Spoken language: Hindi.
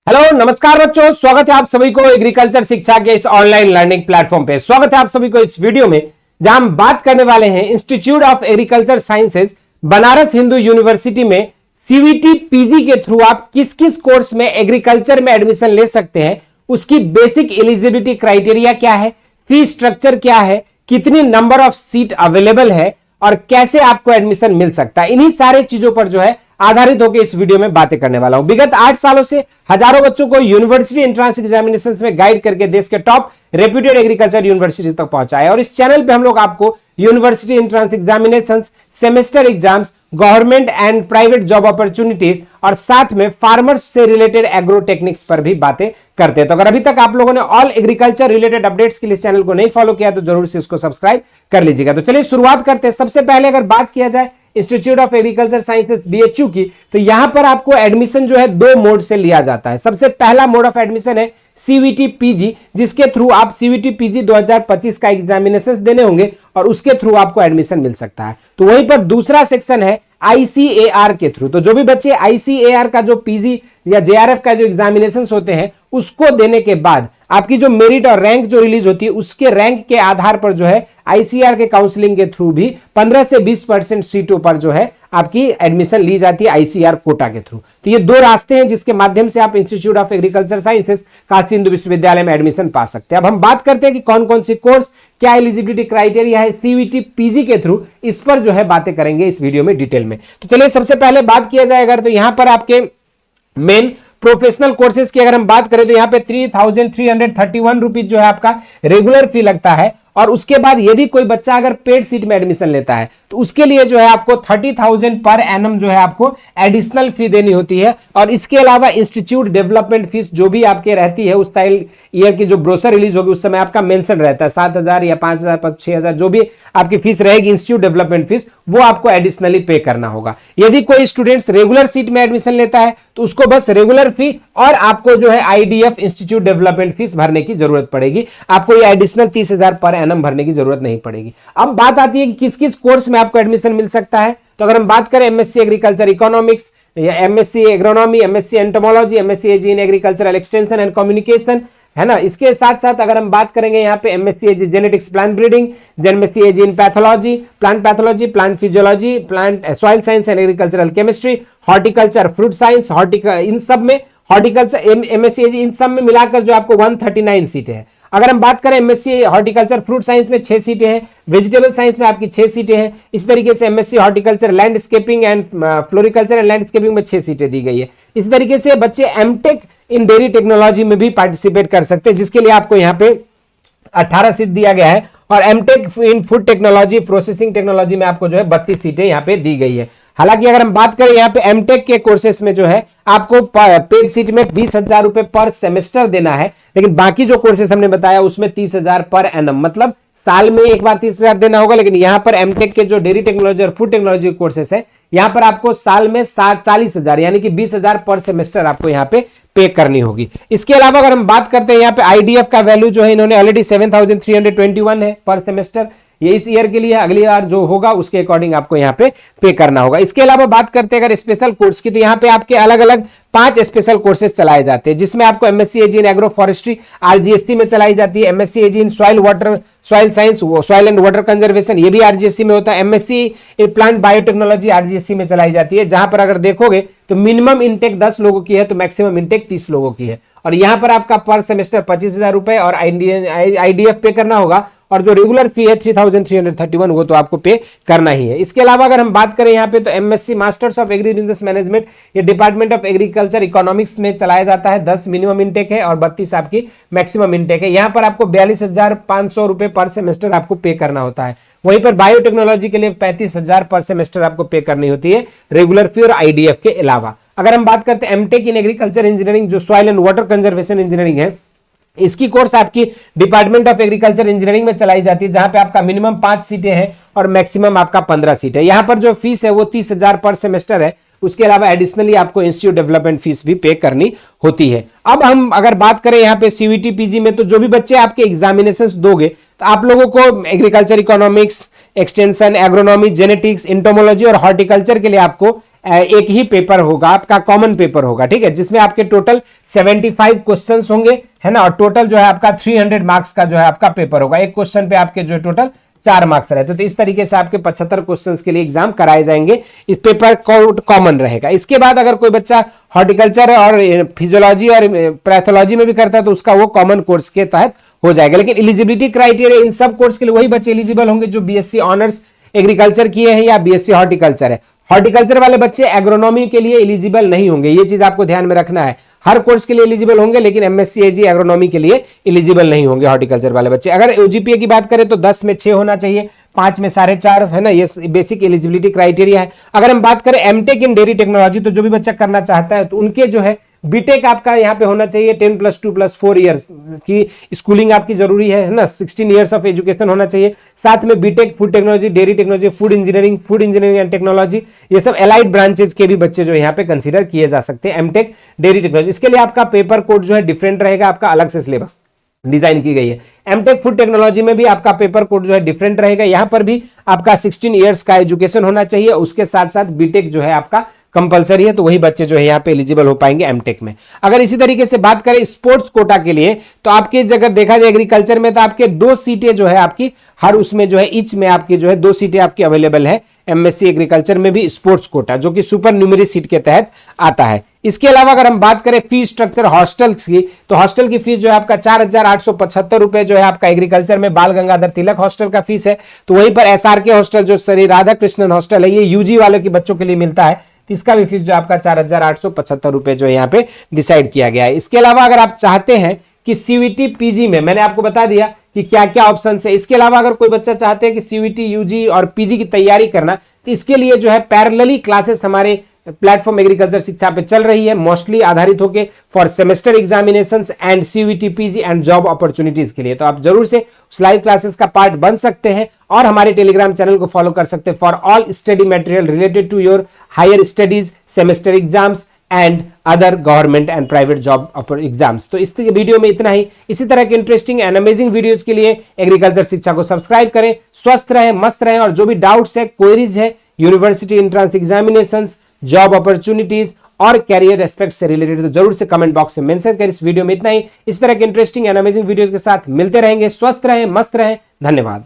हेलो नमस्कार बच्चों, स्वागत है आप सभी को एग्रीकल्चर शिक्षा के इस ऑनलाइन लर्निंग प्लेटफॉर्म पे। स्वागत है आप सभी को इस वीडियो में जहां हम बात करने वाले हैं institute of agriculture sciences Banaras Hindu university में सीवीटी पीजी के थ्रू आप किस किस कोर्स में एग्रीकल्चर में एडमिशन ले सकते हैं, उसकी बेसिक एलिजिबिलिटी क्राइटेरिया क्या है, फी स्ट्रक्चर क्या है, कितनी नंबर ऑफ सीट अवेलेबल है और कैसे आपको एडमिशन मिल सकता है। इन्हीं सारे चीजों पर जो है आधारित होकर इस वीडियो में बातें करने वाला हूं। विगत 8 सालों से हजारों बच्चों को यूनिवर्सिटी एंट्रेंस एग्जामिनेशंस में गाइड करके देश के टॉप रेप्यूटेड एग्रीकल्चर यूनिवर्सिटी तक पहुंचा है और इस चैनल पे हम लोग आपको university entrance examinations, semester exams, government and private job opportunities और साथ में फार्मर्स से रिलेटेड एग्रो टेक्निक्स पर भी बातें करते हैं। तो अगर अभी तक आप लोगों ने ऑल एग्रीकल्चर रिलेटेड अपडेट्स के लिए चैनल को नहीं फॉलो किया तो जरूर से इसको सब्सक्राइब कर लीजिएगा। तो चलिए शुरुआत करते हैं। सबसे पहले अगर बात किया जाए institute of agriculture sciences BHU की, तो यहां पर आपको एडमिशन जो है 2 मोड से लिया जाता है। सबसे पहला मोड ऑफ एडमिशन है सीवीटी पीजी, जिसके थ्रू आप सीवीटी पीजी 2025 का एग्जामिनेशन देने होंगे और उसके थ्रू आपको एडमिशन मिल सकता है। तो वहीं पर दूसरा सेक्शन है आईसीएआर के थ्रू। तो जो भी बच्चे आईसीएआर का जो पीजी या जेआरएफ का जो एग्जामिनेशन होते हैं उसको देने के बाद आपकी जो मेरिट और रैंक जो रिलीज होती है उसके रैंक के आधार पर जो है आईसीआर के काउंसलिंग के थ्रू भी 15 से 20% सीटों पर जो है आपकी एडमिशन ली जाती है आईसीआर कोटा के थ्रू। तो ये 2 रास्ते हैं जिसके माध्यम से आप institute of agriculture sciences Kashi Hindu विश्वविद्यालय में एडमिशन पा सकते हैं। अब हम बात करते हैं कि कौन कौन सी कोर्स, क्या एलिजिबिलिटी क्राइटेरिया है सीवीटी पीजी के थ्रू, इस पर जो है बातें करेंगे इस वीडियो में डिटेल में। तो चलिए सबसे पहले बात किया जाए अगर तो यहां पर आपके मेन प्रोफेशनल कोर्सेज की अगर हम बात करें तो यहाँ पे 3,331 रुपीज जो है आपका रेगुलर फी लगता है और उसके बाद यदि कोई बच्चा अगर पेड सीट में एडमिशन लेता है तो उसके लिए जो है आपको 30,000 पर एनम जो है आपको एडिशनल फी देनी होती है। और इसके अलावा इंस्टीट्यूट डेवलपमेंट फीस जो भी आपके रहती है उस ईयर की जो ब्रोशर रिलीज होगी उस समय आपका मेंशन रहता है 7,000 या 5,000 6,000 जो भी आपकी फीस रहेगी इंस्टीट्यूट डेवलपमेंट फीस, वो आपको एडिशनली पे करना होगा। यदि कोई स्टूडेंट्स रेगुलर सीट में एडमिशन लेता है तो उसको बस रेगुलर फी और आपको जो है आईडीएफ इंस्टीट्यूट डेवलपमेंट फीस भरने की जरूरत पड़ेगी। आपको ये एडिशनल 30,000 पर एनम भरने की जरूरत नहीं पड़ेगी। अब बात आती है कि किस किस कोर्स में आपको एडमिशन मिल सकता है। तो अगर हम बात करें एमएससी एग्रीकल्चर इकोनॉमिक्स या MSc agronomy, MSc entomology, MSc AG in agricultural extension and communication, है ना। इसके साथ साथ अगर हम बात करेंगे यहाँ पे MSc AG genetics plant breeding, MSc AG in pathology, plant physiology, plant soil science and agricultural chemistry, horticulture, fruit science, इन सब में हॉर्टिकल्चर एमएससी एजी इन सब में मिलाकर जो आपको 139 सीटें हैं। अगर हम बात करें एमएससी हॉर्टिकल्चर फ्रूट साइंस में 6 सीटें हैं, वेजिटेबल साइंस में आपकी 6 सीटें हैं। इस तरीके से MSc horticulture landscaping and floriculture and landscaping में 6 सीटें दी गई है। इस तरीके से बच्चे एमटेक इन डेयरी टेक्नोलॉजी में भी पार्टिसिपेट कर सकते हैं, जिसके लिए आपको यहाँ पे 18 सीट दिया गया है और MTech in food technology processing technology में आपको जो है 32 सीटें यहाँ पे दी गई है। हालांकि अगर हम बात करें यहाँ पे एमटेक के कोर्सेस में जो है आपको पेड सीट में 20,000 रुपए पर सेमेस्टर देना है, लेकिन बाकी जो कोर्सेस हमने बताया उसमें 30,000 पर एनम, मतलब साल में एक बार 30,000 देना होगा। लेकिन यहाँ पर एमटेक के जो डेयरी टेक्नोलॉजी और फूड टेक्नोलॉजी कोर्सेस है यहाँ पर आपको साल में 40,000 यानी कि 20,000 पर सेमेस्टर आपको यहाँ पे करनी होगी। इसके अलावा अगर हम बात करते हैं यहाँ पे आईडीएफ का वैल्यू जो है इन्होंने ऑलरेडी 7,321 है पर सेमेस्टर, ये इस ईयर के लिए, अगली बार जो होगा उसके अकॉर्डिंग आपको यहाँ पे करना होगा। इसके अलावा बात करते हैं अगर स्पेशल कोर्स की, तो यहाँ पे आपके अलग अलग 5 स्पेशल कोर्सेज चलाए जाते हैं, जिसमें आपको एमएससी एजी इन एग्रो फॉरेस्ट्री आरजीएसटी में चलाई जाती है, MSc AG in soil science soil and water conservation ये भी आरजीएसटी में होता है, एमएससी इन प्लांट बायोटेक्नोलॉजी आरजीएसटी में चलाई जाती है, जहां पर अगर देखोगे तो मिनिमम इंटेक 10 लोगों की है तो मैक्सिमम इंटेक 30 लोगों की है। और यहां पर आपका पर सेमेस्टर 25,000 रुपए और आईडीएफ पे करना होगा और जो रेगुलर फी है 3,331 वो तो आपको पे करना ही है। इसके अलावा अगर हम बात करें यहाँ पे तो MSc masters of agri business management ये डिपार्टमेंट ऑफ एग्रीकल्चर इकोनॉमिक्स में चलाया जाता है। 10 मिनिमम इंटेक है और 32 आपकी मैक्सिमम इंटेक है। यहाँ पर आपको 42,500 रुपए पर सेमेस्टर आपको पे करना होता है। वहीं पर बायोटेक्नोलॉजी के लिए 35,000 पर सेमेस्टर आपको पे करनी होती है रेगुलर फी और आईडीएफ के अलावा। अगर हम बात करते हैं एमटेक इन एग्रीकल्चर इंजीनियरिंग जो soil and water conservation engineering है, इसकी कोर्स आपकी डिपार्टमेंट ऑफ एग्रीकल्चर इंजीनियरिंग में चलाई जाती है, जहां पे आपका मिनिमम 5 सीटें हैं और मैक्सिमम आपका 15 सीट है। यहां पर जो फीस है वो 30,000 पर सेमेस्टर है। उसके अलावा एडिशनली आपको इंस्टीट्यूट डेवलपमेंट फीस भी पे करनी होती है। अब हम अगर बात करें यहाँ पे सीवीटी पीजी में, तो जो भी बच्चे आपके एग्जामिनेशंस दोगे तो आप लोगों को agriculture economics, extension, agronomy, genetics, entomology और हॉर्टिकल्चर के लिए आपको एक ही पेपर होगा आपका, कॉमन पेपर होगा, ठीक है, जिसमें आपके टोटल 75 क्वेश्चंस होंगे, है ना, और टोटल जो है आपका 300 मार्क्स का जो है आपका पेपर होगा। एक क्वेश्चन पे आपके जो टोटल 4 मार्क्स रहते, तो इस तरीके से आपके 75 क्वेश्चंस के लिए एग्जाम कराए जाएंगे। इस पेपर कॉमन रहेगा। इसके बाद अगर कोई बच्चा हॉर्टिकल्चर और फिजियोलॉजी और पैथोलॉजी में भी करता है तो उसका वो कॉमन कोर्स के तहत हो जाएगा। लेकिन एलिजिबिलिटी क्राइटेरिया इन सब कोर्स के लिए वही बच्चे एलिजिबल होंगे जो बीएससी ऑनर्स एग्रीकल्चर किए हैं या बीएससी हॉर्टिकल्चर है। हॉर्टिकल्चर वाले बच्चे एग्रोनॉमी के लिए एलिजिबल नहीं होंगे, ये चीज आपको ध्यान में रखना है। हर कोर्स के लिए एलिजिबल होंगे लेकिन एमएससी एजी एग्रोनॉमी के लिए एलिजिबल नहीं होंगे हॉर्टिकल्चर वाले बच्चे। अगर यूजीपीए की बात करें तो 10 में 6 होना चाहिए, 5 में 4.5, है ना, ये बेसिक एलिजिबिलिटी क्राइटेरिया है। अगर हम बात करें एमटेक इन डेयरी टेक्नोलॉजी, तो जो भी बच्चा करना चाहता है तो उनके जो है बीटेक आपका यहाँ पे होना चाहिए 10+2+4 ईयर्स की स्कूलिंग आपकी जरूरी है ना, 16 ईयर्स ऑफ एजुकेशन होना चाहिए। साथ में BTech food technology, dairy technology, food engineering and technology, ये सब एलाइड ब्रांचेज के भी बच्चे जो यहाँ पे कंसीडर किए जा सकते हैं एमटेक डेयरी टेक्नोलॉजी। इसके लिए आपका पेपर कोड जो है डिफरेंट रहेगा, आपका अलग से सिलेबस डिजाइन की गई है। एमटेक फूड टेक्नोलॉजी में भी आपका पेपर कोड जो है डिफरेंट रहेगा, यहां पर भी आपका 16 ईयर्स का एजुकेशन होना चाहिए, उसके साथ साथ बीटेक जो है आपका कंपलसरी है, तो वही बच्चे जो है यहाँ पे एलिजिबल हो पाएंगे एमटेक में। अगर इसी तरीके से बात करें स्पोर्ट्स कोटा के लिए, तो आपके जगह देखा जाए एग्रीकल्चर में तो आपके 2 सीटें जो है आपकी हर उसमें जो है ईच में आपकी जो है 2 सीटें आपकी अवेलेबल है एमएससी एग्रीकल्चर में भी स्पोर्ट्स कोटा, जो कि सुपर न्यूमेरी सीट के तहत आता है। इसके अलावा अगर हम बात करें फीस स्ट्रक्चर हॉस्टल की, तो हॉस्टल की फीस जो है आपका 4,875 रुपए जो है आपका एग्रीकल्चर में बाल गंगाधर तिलक हॉस्टल का फीस है। तो वहीं पर एसआरके हॉस्टल जो श्री राधा कृष्णन हॉस्टल है, ये यूजी वाले के बच्चों के लिए मिलता है, तो इसका भी फीस जो आपका 4,875 रुपए जो है यहाँ पे डिसाइड किया गया है। इसके अलावा अगर आप चाहते हैं कि सीयूईटी पीजी में, मैंने आपको बता दिया कि क्या क्या ऑप्शन है। इसके अलावा अगर कोई बच्चा चाहते हैं कि सीयूईटी यूजी और पीजी की तैयारी करना, तो इसके लिए जो है पैरेलली क्लासेस हमारे प्लेटफॉर्म एग्रीकल्चर शिक्षा पे चल रही है, मोस्टली आधारित होकर for semester examinations and CUET PG and job opportunities के लिए। तो आप जरूर से उस लाइव क्लासेस का पार्ट बन सकते हैं और हमारे टेलीग्राम चैनल को फॉलो कर सकते हैं for all study material related to your higher studies, semester exams and other government and private job exams. तो इस वीडियो में इतना ही। इसी तरह के इंटरेस्टिंग एंड अमेजिंग वीडियोज के लिए एग्रीकल्चर शिक्षा को सब्सक्राइब करें। स्वस्थ रहें, मस्त रहें, और जो भी डाउट्स है, क्वेरीज है, university entrance examinations, job opportunities और कैरियर एस्पेक्ट से रिलेटेड, तो जरूर से कमेंट बॉक्स में मेंशन करें। इस वीडियो में इतना ही। इस तरह के इंटरेस्टिंग एंड अमेजिंग वीडियोज के साथ मिलते रहेंगे। स्वस्थ रहें, मस्त रहें, धन्यवाद।